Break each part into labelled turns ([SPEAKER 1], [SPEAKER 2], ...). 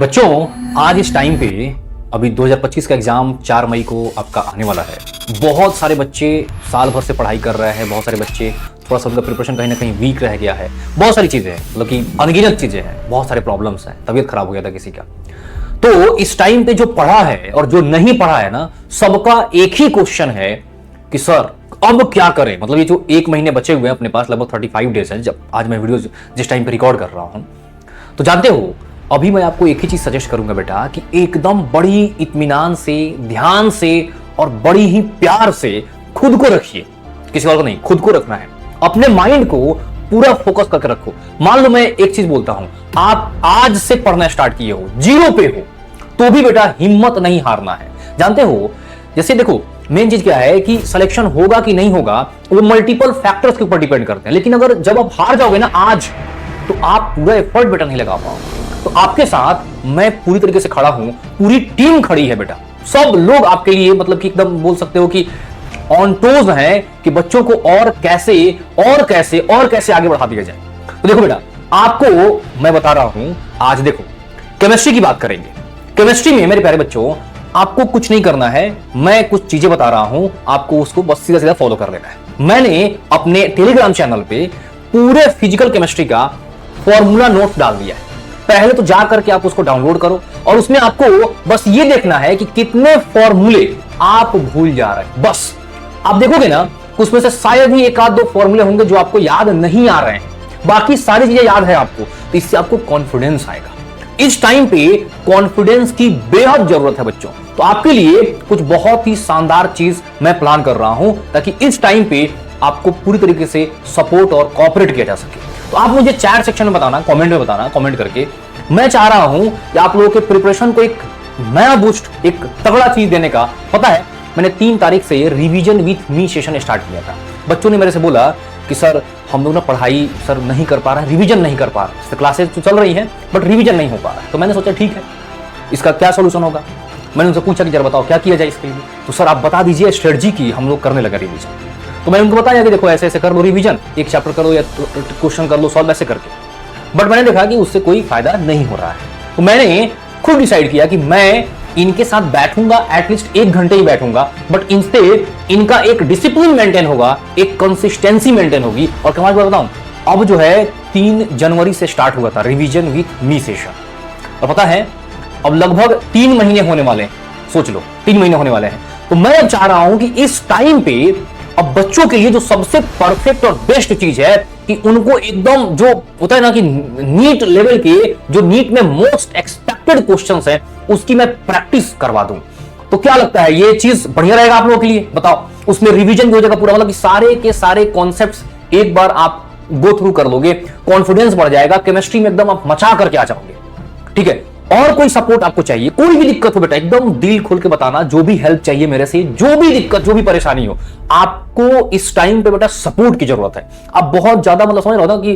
[SPEAKER 1] बच्चों, आज इस टाइम पे अभी 2025 का एग्जाम 4 मई को आपका आने वाला है। बहुत सारे बच्चे साल भर से पढ़ाई कर रहे हैं, बहुत सारे बच्चे थोड़ा सा उनका प्रिपरेशन कहीं ना कहीं वीक रह गया है। बहुत सारी चीजें हैं, मतलब कि अनगिनत चीजें हैं, बहुत सारे प्रॉब्लम्स हैं, तबीयत खराब हो गया था किसी का। तो इस टाइम पे जो पढ़ा है और जो नहीं पढ़ा है ना, सबका एक ही क्वेश्चन है कि सर अब क्या करें। मतलब ये जो 1 महीने बचे हुए हैं अपने पास, लगभग 35 डेज हैं जब आज मैं वीडियो जिस टाइम पे रिकॉर्ड कर रहा हूं। तो जानते हो, अभी मैं आपको एक ही चीज सजेस्ट करूंगा बेटा, कि एकदम बड़ी इत्मीनान से, ध्यान से और बड़ी ही प्यार से खुद को रखिए, किसी और को नहीं, खुद को रखना है। अपने माइंड को पूरा फोकस करके रखो। मान लो मैं एक चीज बोलता हूं, आप आज से पढ़ना स्टार्ट किए हो, 0 पे हो, तो भी बेटा हिम्मत नहीं हारना है। जानते हो, जैसे देखो, मेन चीज क्या है कि सिलेक्शन होगा कि नहीं होगा वो मल्टीपल फैक्टर्स के ऊपर डिपेंड करते हैं। लेकिन अगर जब आप हार जाओगे ना आज, तो आप पूरा एफर्ट बेटा नहीं लगा पाओगे। तो आपके साथ मैं पूरी तरीके से खड़ा हूं, पूरी टीम खड़ी है बेटा, सब लोग आपके लिए, मतलब कि एकदम बोल सकते हो कि ऑन टोज है कि बच्चों को और कैसे और कैसे और कैसे आगे बढ़ा दिया जाए। तो देखो बेटा, आपको मैं बता रहा हूं, आज देखो केमिस्ट्री की बात करेंगे। केमिस्ट्री में मेरे प्यारे बच्चों, आपको कुछ नहीं करना है, मैं कुछ चीजें बता रहा हूं, आपको उसको बस सीधा सीधा फॉलो कर लेना है। मैंने अपने टेलीग्राम चैनल पे पूरे फिजिकल केमिस्ट्री का फॉर्मूला नोट्स डाल दिया है। पहले तो जा करके आप उसको डाउनलोड करो और उसमें आपको बस ये देखना है कि कितने फॉर्मूले आप भूल जा रहे हैं। बस आप देखोगे ना, उसमें से शायद ही 1-2 फॉर्मूले होंगे जो आपको याद नहीं आ रहे हैं, बाकी सारी चीजें याद है आपको। तो इससे आपको कॉन्फिडेंस आएगा। इस टाइम पे कॉन्फिडेंस की बेहद जरूरत है बच्चों। तो आपके लिए कुछ बहुत ही शानदार चीज मैं प्लान कर रहा हूं, ताकि इस टाइम पे आपको पूरी तरीके से सपोर्ट और कोऑपरेट किया जा सके। तो आप मुझे चैट सेक्शन में बताना, कमेंट में बताना, कमेंट करके। मैं चाह रहा हूं कि आप लोगों के प्रिपरेशन को एक नया बूस्ट, एक तगड़ा चीज देने का। पता है, मैंने 3 तारीख से revision with me session start किया था। बच्चों ने मेरे से बोला कि सर हम लोग ना पढ़ाई सर नहीं कर पा रहा है, रिवीजन नहीं कर पा रहा, क्लासेस तो चल रही हैं बट रिवीजन नहीं हो पा रहा है। तो मैंने सोचा ठीक है, इसका क्या सोल्यूशन होगा। मैंने उनसे पूछा कि जरा बताओ क्या किया जाए इसके लिए। तो सर आप बता दीजिए स्ट्रेटजी की, हम लोग करने लगे रिवीजन। तो मैंने उनको बताया कि देखो ऐसे ऐसे कर लो रिवीजन, एक चैप्टर कर लो या क्वेश्चन कर लो सॉल्व ऐसे करके। बट मैंने देखा कि उससे कोई फायदा नहीं हो रहा है। तो मैंने खुद डिसाइड किया कि मैं इनके साथ बैठूंगा, एटलीस्ट 1 घंटे ही बैठूंगा, बट इनसे इनका एक डिसिप्लिन मेंटेन होगा, एक कंसिस्टेंसी मेंटेन होगी। और कमाल की बात बताऊं, अब जो है 3 जनवरी से स्टार्ट हुआ था रिवीजन विथ मी सेशन, और पता है अब लगभग 3 महीने होने वाले हैं। सोच लो 3 महीने होने वाले हैं। तो मैं अब चाह रहा हूं कि इस टाइम पे अब बच्चों के लिए जो सबसे परफेक्ट और बेस्ट चीज है कि उनको एकदम जो होता है ना कि नीट लेवल के, जो नीट में मोस्ट एक्सपेक्टेड क्वेश्चंस हैं, उसकी मैं प्रैक्टिस करवा दूं। तो क्या लगता है ये चीज बढ़िया रहेगा आप लोगों के लिए? बताओ। उसमें रिवीजन भी हो जाएगा पूरा, मतलब कि सारे के सारे कॉन्सेप्ट्स एक बार आप गो थ्रू कर लोगे, कॉन्फिडेंस बढ़ जाएगा, केमिस्ट्री में एकदम आप मचा करके आ जाओगे। ठीक है। और कोई सपोर्ट आपको चाहिए, कोई भी दिक्कत हो बेटा, एकदम दिल खोल के बताना। जो भी हेल्प चाहिए मेरे से, जो भी दिक्कत, जो भी परेशानी हो, आपको इस टाइम पे बेटा सपोर्ट की जरूरत है। आप बहुत ज्यादा, मतलब समझ रहे हो ना कि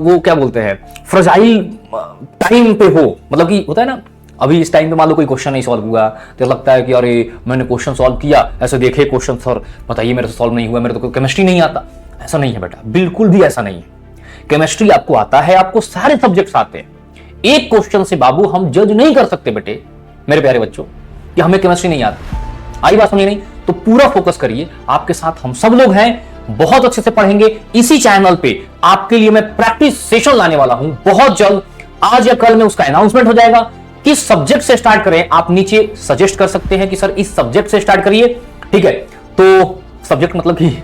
[SPEAKER 1] वो क्या बोलते हैं, फ्रजाइल टाइम पे हो, मतलब कि होता है ना, अभी इस टाइम पे मान लो कोई क्वेश्चन नहीं सॉल्व हुआ तो लगता है कि अरे मैंने क्वेश्चन सॉल्व किया, ऐसे देखे क्वेश्चन, सर बताइए मेरे से सॉल्व नहीं हुआ, मेरे तो केमिस्ट्री नहीं आता। ऐसा नहीं है बेटा, बिल्कुल भी ऐसा नहीं है। केमिस्ट्री आपको आता है, आपको सारे सब्जेक्ट्स आते हैं। एक क्वेश्चन से बाबू हम जज नहीं कर सकते बेटे, मेरे प्यारे बच्चों, कि हमें केमिस्ट्री नहीं आती। आई बात समझ नहीं? तो पूरा फोकस करिए, आपके साथ हम सब लोग हैं, बहुत अच्छे से पढ़ेंगे। इसी चैनल पे आपके लिए मैं प्रैक्टिस सेशन लाने वाला हूं बहुत जल्द। आज या कल में उसका अनाउंसमेंट हो जाएगा। किस सब्जेक्ट से स्टार्ट करें आप नीचे सजेस्ट कर सकते हैं कि सर इस सब्जेक्ट से स्टार्ट करिए। ठीक है, तो सब्जेक्ट मतलब कि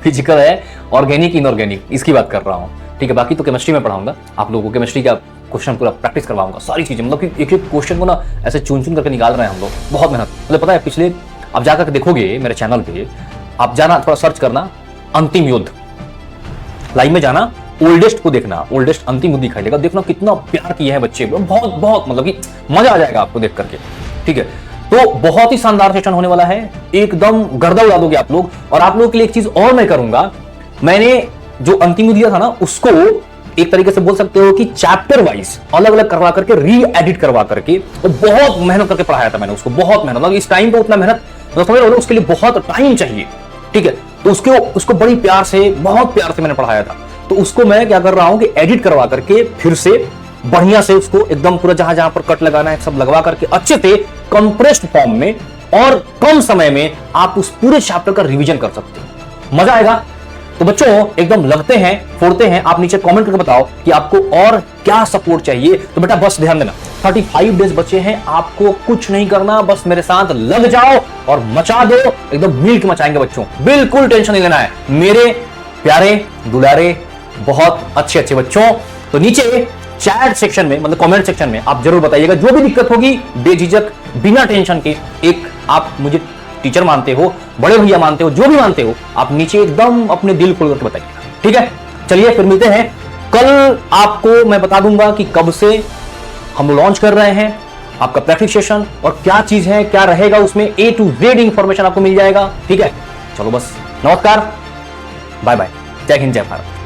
[SPEAKER 1] फिजिकल है, ऑर्गेनिक, इनऑर्गेनिक, इसकी बात कर रहा हूं। ठीक है, बाकी तो केमिस्ट्री में पढ़ाऊंगा आप लोगों को, केमिस्ट्री का क्वेश्चन पूरा प्रैक्टिस करवाऊंगा, सारी चीजें, मतलब कि एक एक क्वेश्चन को ना ऐसे चुन चुन करके निकाल रहे हैं हम लोग, बहुत मेहनत। मतलब पता है, पिछले आप जाकर के देखोगे मेरे चैनल पे, आप जाना थोड़ा सर्च करना अंतिम युद्ध, लाइव में जाना, ओल्डेस्ट को देखना, ओल्डेस्ट अंतिम युद्ध दिखाई देगा, देखना कितना प्यार किया है बच्चे, बहुत बहुत, मतलब कि मजा आ जाएगा आपको देख करके। ठीक है, तो बहुत ही शानदार सेशन होने वाला है, एकदम गर्दा उड़ा दोगे आप लोग। और आप लोगों के लिए एक चीज और मैं करूंगा, मैंने जो अंतिम युद्ध दिया था ना, उसको एक तरीके से बोल सकते हो कि चैप्टर वाइज अलग अलग करवा करके, री एडिट करवा करके, और बहुत मेहनत करके पढ़ाया था मैंने उसको, बहुत मेहनत। मतलब इस टाइम पे उतना मेहनत, मतलब समझ रहे हो, उसके लिए बहुत टाइम चाहिए। ठीक है, तो उसको बड़ी प्यार से, बहुत प्यार से मैंने पढ़ाया था। तो उसको मैं क्या कर रहा हूं कि एडिट करवा करके फिर से बढ़िया से उसको एकदम पूरा जहां जहां पर कट लगाना है सब लगवा करके अच्छे से कंप्रेस्ड फॉर्म में और कम समय में आप उस पूरे चैप्टर का रिवीजन कर सकते हो। मजा आएगा। तो बच्चों एकदम लगते हैं, फोड़ते हैं। आप नीचे कमेंट करके बताओ कि आपको और क्या सपोर्ट चाहिए। तो बेटा बस ध्यान देना, 35 डेज बचे हैं, आपको कुछ नहीं करना, बस मेरे साथ लग जाओ और मचा दो, एकदम मिल्क मचाएंगे बच्चों। बिल्कुल टेंशन नहीं लेना है मेरे प्यारे दुलारे बहुत अच्छे बच्चों। तो नीचे चैट सेक्शन में, मतलब कमेंट सेक्शन में आप जरूर बताइएगा, जो भी दिक्कत होगी बेझिझक बिना टेंशन के। एक आप मुझे टीचर मानते हो, बड़े भैया मानते हो, जो भी मानते हो, आप नीचे एकदम अपने दिल खोल करके बताइएगा, ठीक है। चलिए फिर मिलते हैं कल। आपको मैं बता दूंगा कि कब से हम लॉन्च कर रहे हैं आपका प्रैक्टिस सेशन और क्या चीज है, क्या रहेगा उसमें, A to Z इंफॉर्मेशन आपको मिल जाएगा, ठीक है। चलो बस, नमस्कार, बाय बाय, जय हिंद, जय भारत।